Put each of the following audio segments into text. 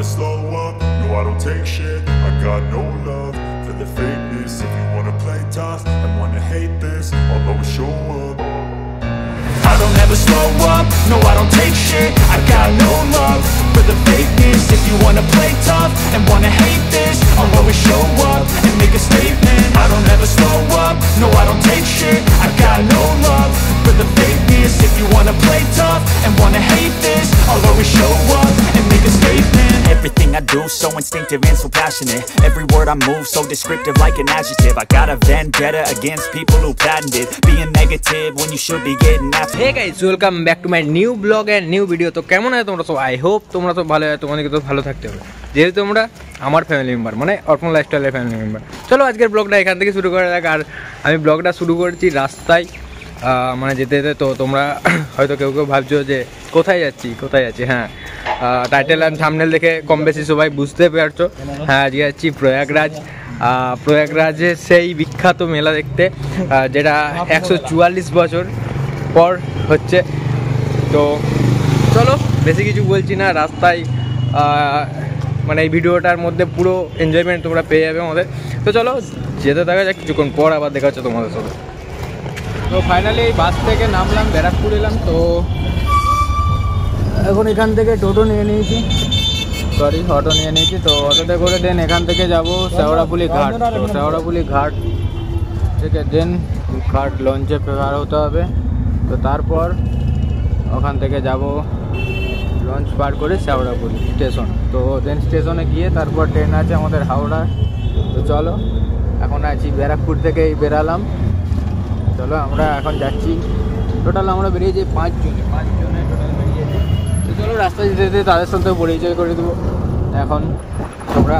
never slow up, no I don't take shit. I got no love for the fakeness. If you wanna play tough and wanna hate this, I'll always show up. I don't ever slow up, no I don't take shit. I got no love for the fakeness. If you wanna play tough and wanna hate this, I'll always show up and make a statement. I don't ever slow up, no I don't take shit. I got no love for the fakeness. If you wanna play tough and wanna hate this, I'll always show up and make a statement. Everything I do so instinctive and so passionate. Every word I move so descriptive like an adjective. I got a vendetta against people who patented being negative when you should be getting after. Hey guys, welcome back to my new vlog and new video. তো কেমন আছো তোমরা সব? I hope তোমরা সব ভালো আছো, তোমাদেরকে তো ভালো থাকতে হবে যেহেতু তোমরা আমার ফ্যামিলি মেম্বার, মানে অর্পণ লাইফস্টাইলের ফ্যামিলি মেম্বার। চলো আজকের ব্লগটা এখান থেকে শুরু করা যাক। আর আমি ব্লগটা শুরু করেছি রাস্তায়, মানে যেতে যেতে। তো তোমরা হয়তো কেউ কেউ ভাবছো যে কোথায় যাচ্ছি। হ্যাঁ, টাইটেল অ্যান্ড থাম্বনেল দেখে কম বেশি সবাই বুঝতে পারছো। হ্যাঁ, আজকে যাচ্ছি প্রয়াগরাজ। প্রয়াগরাজে সেই বিখ্যাত মেলা দেখতে, যেটা 144 বছর পর হচ্ছে। তো চলো বেশি কিছু বলছি না, রাস্তায় মানে এই ভিডিওটার মধ্যে পুরো এনজয়মেন্ট তোমরা পেয়ে যাবে আমাদের। তো চলো যেতে দেখা যাক, কিছুক্ষণ পর আবার দেখা হচ্ছে তোমাদের সাথে। তো ফাইনালি বাস থেকে নামলাম, ব্যারাকপুর এলাম। তো এখন এখান থেকে অটো নিয়ে নিয়েছি। তো অটোতে করে দেন এখান থেকে যাব শেওড়াফুলি ঘাট। তো শেওড়াফুলি ঘাট থেকে দেন ঘাট লঞ্চে পার হতে হবে। তো তারপর ওখান থেকে যাব লঞ্চ পার করে শেওড়াফুলি স্টেশন। তো দেন স্টেশনে গিয়ে তারপর ট্রেন আছে আমাদের হাওড়া। তো চলো এখন আছি ব্যারাকপুর থেকেই বেরালাম। চলো আমরা এখন যাচ্ছি, টোটাল আমরা বেরিয়েছি 5 জনে টোটাল বেরিয়েছি। তো চলো রাস্তায় যেতে যেতে তাদের সাথেও পরিচয় করে দেবো। এখন আমরা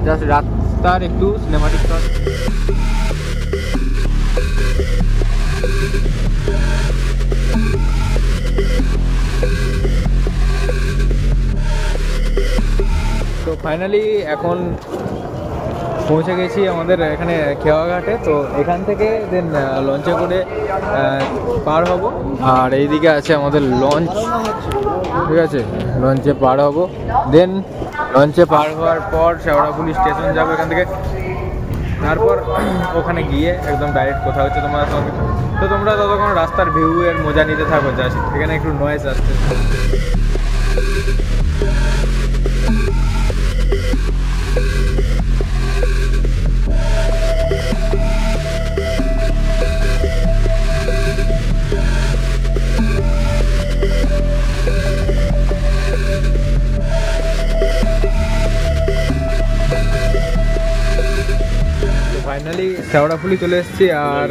জাস্ট রাস্তার একটু সিনেমাটিক শট। তো ফাইনালি এখন পৌঁছে গেছি আমাদের এখানে খেওয়াঘাটে। তো এখান থেকে দেন লঞ্চে করে পার হব। আর এইদিকে আছে আমাদের লঞ্চ, ঠিক আছে, লঞ্চে পার হব। দেন লঞ্চে পার হওয়ার পর শেওড়াফুলি স্টেশন যাবো এখান থেকে। তারপর ওখানে গিয়ে একদম ডাইরেক্ট কথা হচ্ছে তোমার সঙ্গে। তো তোমরা ততক্ষণ রাস্তার ভিউ এর মজা নিতে থাকো। জাস্ট এখানে একটু নয়েজ আসছে। ফাইনালি শেওড়াফুলি চলে এসেছি। আর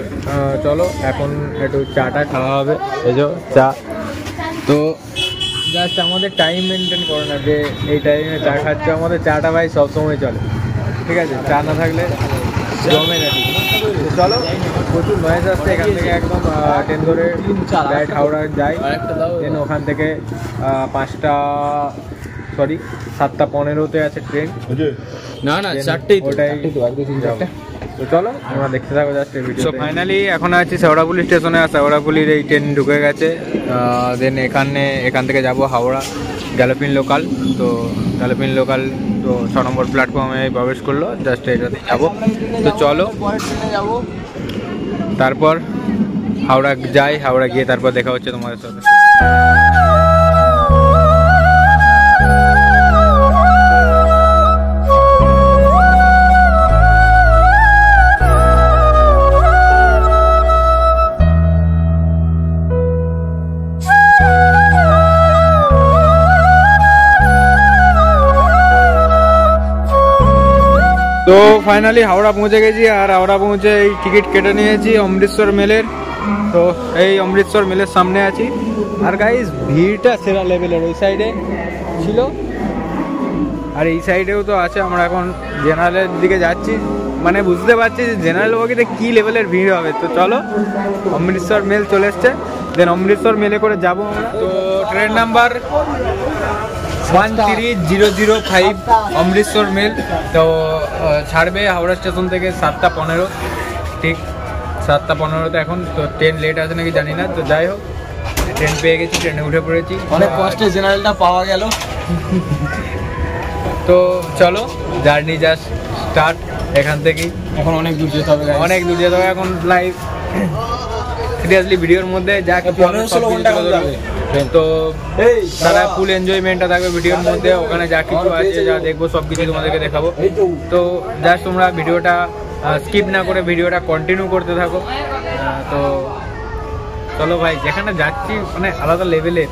চলো এখন একটু চাটা খাওয়া হবে। এই যে চা। তো জাস্ট আমাদের টাইম মেনটেন করে না যে এই টাইমে চা খাচ্ছে। আমাদের চাটা ভাই সবসময় চলে, ঠিক আছে, চা না থাকলে জমে না। চলো প্রচুর নয়েজ আসছে এখান থেকে। একদম ট্রেন ধরে ডাইরেক্ট হাওড়া যাই। দেন ওখান থেকে 7:15-তে আছে ট্রেন। না 4টেই, ওটাই। তো চলো আমরা দেখতে থাকো জাস্ট এই ভিডিও। সো ফাইনালি এখন আছি শেওড়াফুলি স্টেশনে। আর শেওড়াফুলির এই ট্রেন ঢুকে গেছে। দেন এখান থেকে যাব হাওড়া গ্যালোপিন লোকাল। তো গ্যালোপিন লোকাল তো 6 নম্বর প্ল্যাটফর্মে প্রবেশ করলো, জাস্ট এটাতে যাবো। তো চলো তারপর হাওড়া যাই। হাওড়া গিয়ে তারপর দেখা হচ্ছে তোমাদের সাথে। তো ফাইনালি হাওড়া পৌঁছে গেছি। আর হাওড়া পৌঁছে এই টিকিট কেটে নিয়েছি অমৃতসর মেলের। তো এই অমৃতসর মেলের সামনে আছি। আর গাইস ভিড়টা সেরা লেভেলের। ওই সাইডে ছিল আর এই সাইডেও তো আছে। আমরা এখন জেনারেলের দিকে যাচ্ছি, মানে বুঝতে পারছি যে জেনারেল বগিতে কী লেভেলের ভিড় হবে। তো চলো অমৃতসর মেল চলে এসছে। দেন অমৃতসর মেলে করে যাবো আমরা। তো ট্রেন নাম্বার 13005 অমৃতসর মেল। তো ছাড়বে হাওড়া স্টেশন থেকে 7:15, ঠিক 7:15-তে এখন। তো ট্রেন লেট আছে নাকি জানি না। তো যাই হোক ট্রেন পেয়ে গেছি, ট্রেনে উঠে পড়েছি। অনেক কষ্টে জেনারেলটা পাওয়া গেল। তো চলো জার্নি জাস্ট স্টার্ট এখান থেকেই। এখন অনেক দূর যেতে হবে, অনেক দূর যেতে হবে এখন। লাইভ সিরিয়াসলি ভিডিওর মধ্যে যা কিছু 15-16 ঘন্টা হবে। তো তারা ফুল এনজয়মেন্টটা থাকবে ভিডিওর মধ্যে। ওখানে যা কিছু আছে যা দেখবো সব কিছু তোমাদেরকে দেখাবো। তো জাস্ট তোমরা ভিডিওটা স্কিপ না করে ভিডিওটা কন্টিনিউ করতে থাকো। তো চলো ভাই, যেখানে যাচ্ছি মানে আলাদা লেভেলের,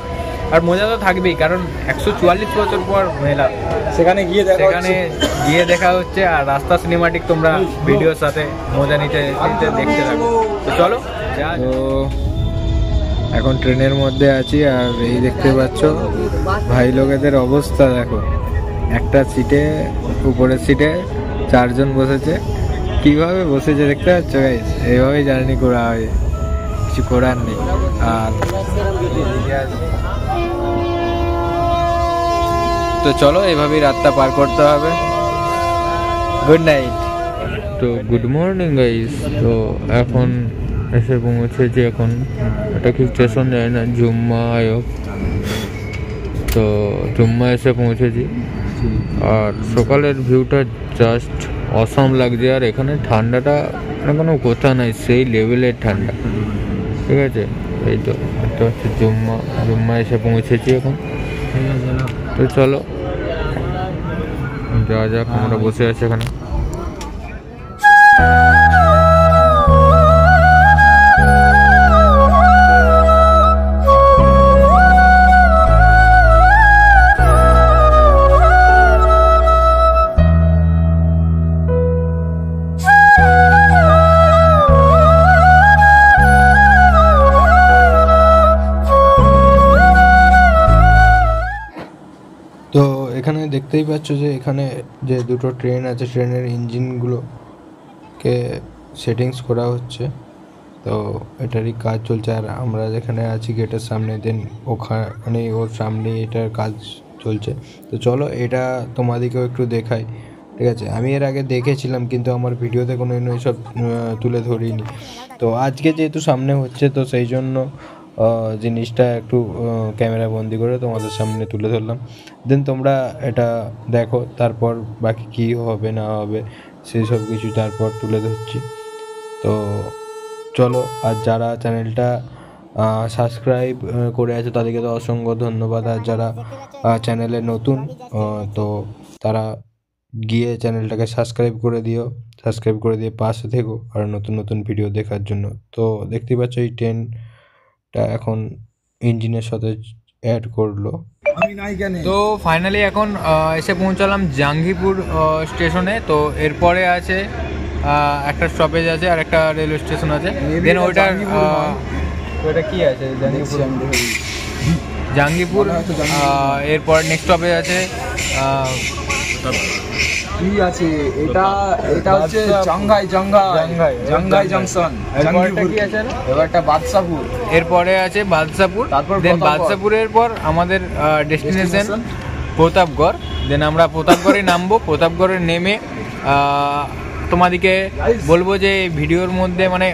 আর মজা তো থাকবেই কারণ 144 বছর পর মেলা। সেখানে গিয়ে দেখা হচ্ছে আর রাস্তা সিনেমাটিক তোমরা ভিডিওর সাথে মজা নিতে দেখতে থাকো। তো চলো। তো এখন ট্রেনের মধ্যে আছি আর এই দেখতে পাচ্ছ ভাই লোকেদের অবস্থা দেখো। একটা সিটে, উপরের সিটে 4 জন বসেছে। কিভাবে বসেছে দেখতে পাচ্ছ গাইস? এইভাবেই জার্নি করা হয়, কিছু করার নেই। আর তো চলো এভাবেই রাতটা পার করতে হবে। Good night. তো গুড মর্নিং গাইস। তো এখন এসে পৌঁছেছি, এখন এটা কি স্টেশন যায় না, জুম্মা আয়োগ। তো জুম্মা এসে পৌঁছেছি আর সকালের ভিউটা জাস্ট অসম লাগছে। আর এখানে ঠান্ডাটা মানে কোনো কথা নাই, সেই লেভেলের ঠান্ডা। ঠিক আছে, এই তো এটা হচ্ছে জুম্মা এসে পৌঁছেছি এখন। তো চলো যা যাক, আমরা বসে আছি এখানে। তো এখানে দেখতেই পাচ্ছ যে এখানে যে দুটো ট্রেন আছে, ট্রেনের ইঞ্জিনগুলোকে সেটিংস করা হচ্ছে। তো এটারই কাজ চলছে আর আমরা যেখানে আছি গেটের সামনে, দেন ওখানে ওর সামনে এটার কাজ চলছে। তো চলো এটা তোমাদেরকেও একটু দেখাই। ঠিক আছে, আমি এর আগে দেখেছিলাম কিন্তু আমার ভিডিওতে কোনো এইসব তুলে ধরিনি। তো আজকে যেহেতু সামনে হচ্ছে তো সেই জন্য জিনিসটা একটু ক্যামেরা বন্দি করে তোমাদের সামনে তুলে ধরলাম। দেন তোমরা এটা দেখো, তারপর বাকি কী হবে না হবে সেই সব কিছু তারপর তুলে ধরছি। তো চলো, আর যারা চ্যানেলটা সাবস্ক্রাইব করে আছে তাদেরকে তো অসংখ্য ধন্যবাদ। আর যারা চ্যানেলে নতুন তো তারা গিয়ে চ্যানেলটাকে সাবস্ক্রাইব করে দিয়ে পাশে থেকো আর নতুন নতুন ভিডিও দেখার জন্য। তো দেখতেই পাচ্ছ এই ট্রেনটা এখন ইঞ্জিনের সাথে অ্যাড করলো। তো ফাইনালি এখন এসে পৌঁছালাম জাঙ্গিপুর স্টেশনে। তো এরপরে আছে একটা স্টপেজ আছে আর একটা রেলওয়ে স্টেশন আছে। দেন ওইটার ওইটা কি আছে, জাঙ্গিপুর। এরপর নেক্সট স্টপেজ আছে কি আছে, এটা হচ্ছে জাঙ্গাই জাংশন। এবারটা বাদশাপুর, এরপরে আছে বাদশাপুর। দেন বাদশাপুরের পর আমাদের ডেস্টিনেশন প্রতাপগড়। দেন আমরা প্রতাপগড়ে নামবো। প্রতাপগড়ে নেমে তোমাদেরকে বলবো যে ভিডিওর মধ্যে মানে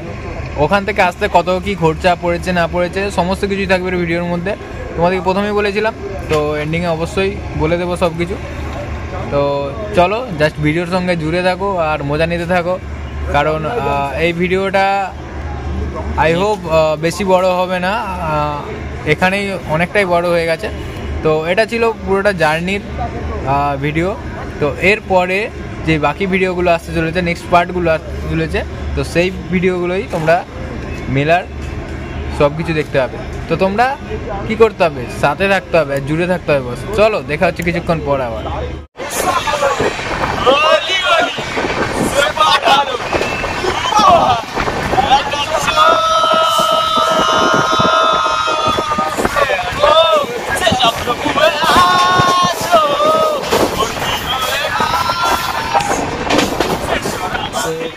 ওখান থেকে আসতে কত কি খরচা পড়েছে না পড়েছে সমস্ত কিছুই থাকবে ভিডিওর মধ্যে। তোমাদেরকে প্রথমেই বলেছিলাম, তো এন্ডিংয়ে অবশ্যই বলে দেবো সব কিছু। তো চলো জাস্ট ভিডিওর সঙ্গে জুড়ে থাকো আর মজা নিতে থাকো, কারণ এই ভিডিওটা আই হোপ বেশি বড় হবে না, এখানেই অনেকটাই বড় হয়ে গেছে। তো এটা ছিল পুরোটা জার্নির ভিডিও। তো এরপরে যে বাকি ভিডিওগুলো আসতে চলেছে, নেক্সট পার্টগুলো আসতে চলেছে, তো সেই ভিডিওগুলোই তোমরা মেলার সব কিছু দেখতে হবে। তো তোমরা কি করতে হবে, সাথে থাকতে হবে, জুড়ে থাকতে হবে। বস চলো, দেখা হচ্ছে কিছুক্ষণ পর আবার।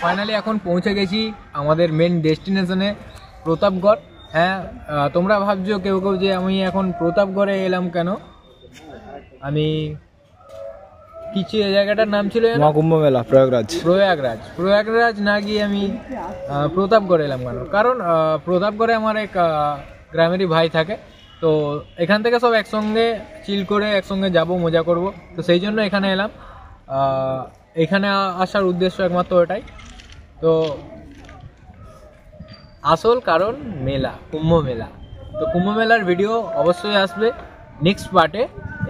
ফাইনালি এখন পৌঁছে গেছি আমাদের মেন ডেস্টিনেশনে প্রতাপগড়। হ্যাঁ, তোমরা ভাবছো কেউ যে আমি এখন প্রতাপগড়ে এলাম কেন। আমি কিছু এই জায়গাটার নাম ছিল মহাকুম্ভ মেলা, প্রয়াগরাজ না গিয়ে আমি প্রতাপগড়ে এলাম কেন, কারণ প্রতাপগড়ে আমার এক গ্রামেরই ভাই থাকে। তো এখান থেকে সব একসঙ্গে চিল করে একসঙ্গে যাব, মজা করব। তো সেই জন্য এখানে এলাম। এখানে আসার উদ্দেশ্য একমাত্র ওটাই। তো আসল কারণ মেলা, কুম্ভ মেলা। তো কুম্ভ মেলার ভিডিও অবশ্যই আসবে নেক্সট পার্টে।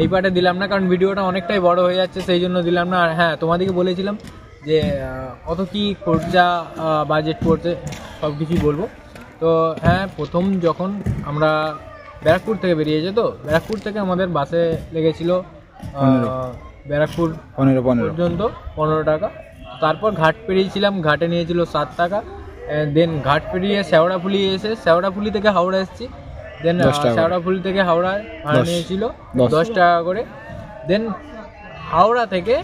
এই পার্টে দিলাম না, কারণ ভিডিওটা অনেকটাই বড় হয়ে যাচ্ছে, সেই জন্য দিলাম না। আর হ্যাঁ, তোমাদেরকে বলেছিলাম যে কত কী খরচা বাজেট পড়ছে সব কিছুই বলবো। তো হ্যাঁ, প্রথম যখন আমরা ব্যারাকপুর থেকে বেরিয়েছে, তো ব্যারাকপুর থেকে আমাদের বাসে লেগেছিল ব্যারাকপুর 15 পর্যন্ত 15 টাকা। তারপর ঘাট পেরিয়েছিলাম, ঘাটে নিয়েছিল 7 টাকা। দেন ঘাট পেরিয়ে শেওড়াফুলি এসে শেওড়াফুলি থেকে হাওড়া এসেছি। দেন শেওড়াফুলি থেকে হাওড়ায় ভাড়া নিয়েছিল 10 টাকা করে। দেন হাওড়া থেকে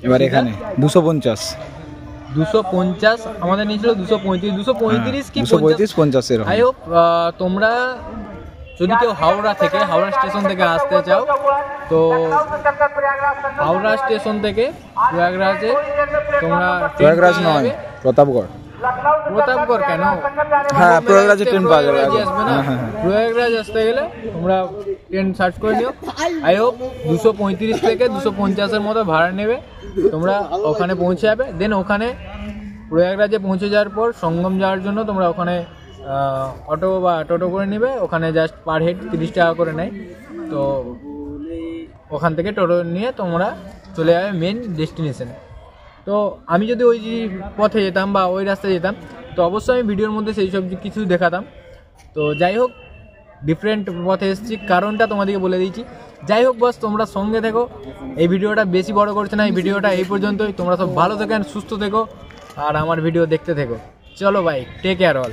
এবার এখানে 250 আমাদের নিয়েছিল 235 কি 235 এর। আই হোপ তোমরা যদি কেউ হাওড়া স্টেশন থেকে আসতে চাও, তো হাওড়া স্টেশন থেকে প্রয়াগরাজে তোমরা, প্রয়াগরাজ নয়, প্রতাপগড় কেন? হ্যাঁ, প্রয়াগরাজে ট্রেন পাওয়া যাবে। প্রয়াগরাজ আসতে গেলে তোমরা ট্রেন সার্চ করে নিও। আই হোপ 235 থেকে 250 মতো ভাড়া নেবে, তোমরা ওখানে পৌঁছে যাবে। দেন ওখানে প্রয়াগরাজে পৌঁছে যাওয়ার পর সঙ্গম যাওয়ার জন্য তোমরা ওখানে অটো বা টোটো করে নেবে। ওখানে জাস্ট পার হেড 30 টাকা করে নেয়। তো ওখান থেকে টোটো নিয়ে তোমরা চলে যাবে মেন ডেস্টিনেশনে। তো আমি যদি ওই পথে যেতাম বা ওই রাস্তায় যেতাম, তো অবশ্যই আমি ভিডিওর মধ্যে সেই সব কিছু দেখাতাম। তো যাই হোক, ডিফারেন্ট পথে এসেছি, কারণটা তোমাদেরকে বলে দিয়েছি। যাই হোক বস, তোমরা সঙ্গে থেকো। এই ভিডিওটা বেশি বড় করছে না, এই ভিডিওটা এই পর্যন্তই। তোমরা সব ভালো থেকো, সুস্থ থেকো, আর আমার ভিডিও দেখতে থেকো। চলো ভাই, টেক কেয়ার অল।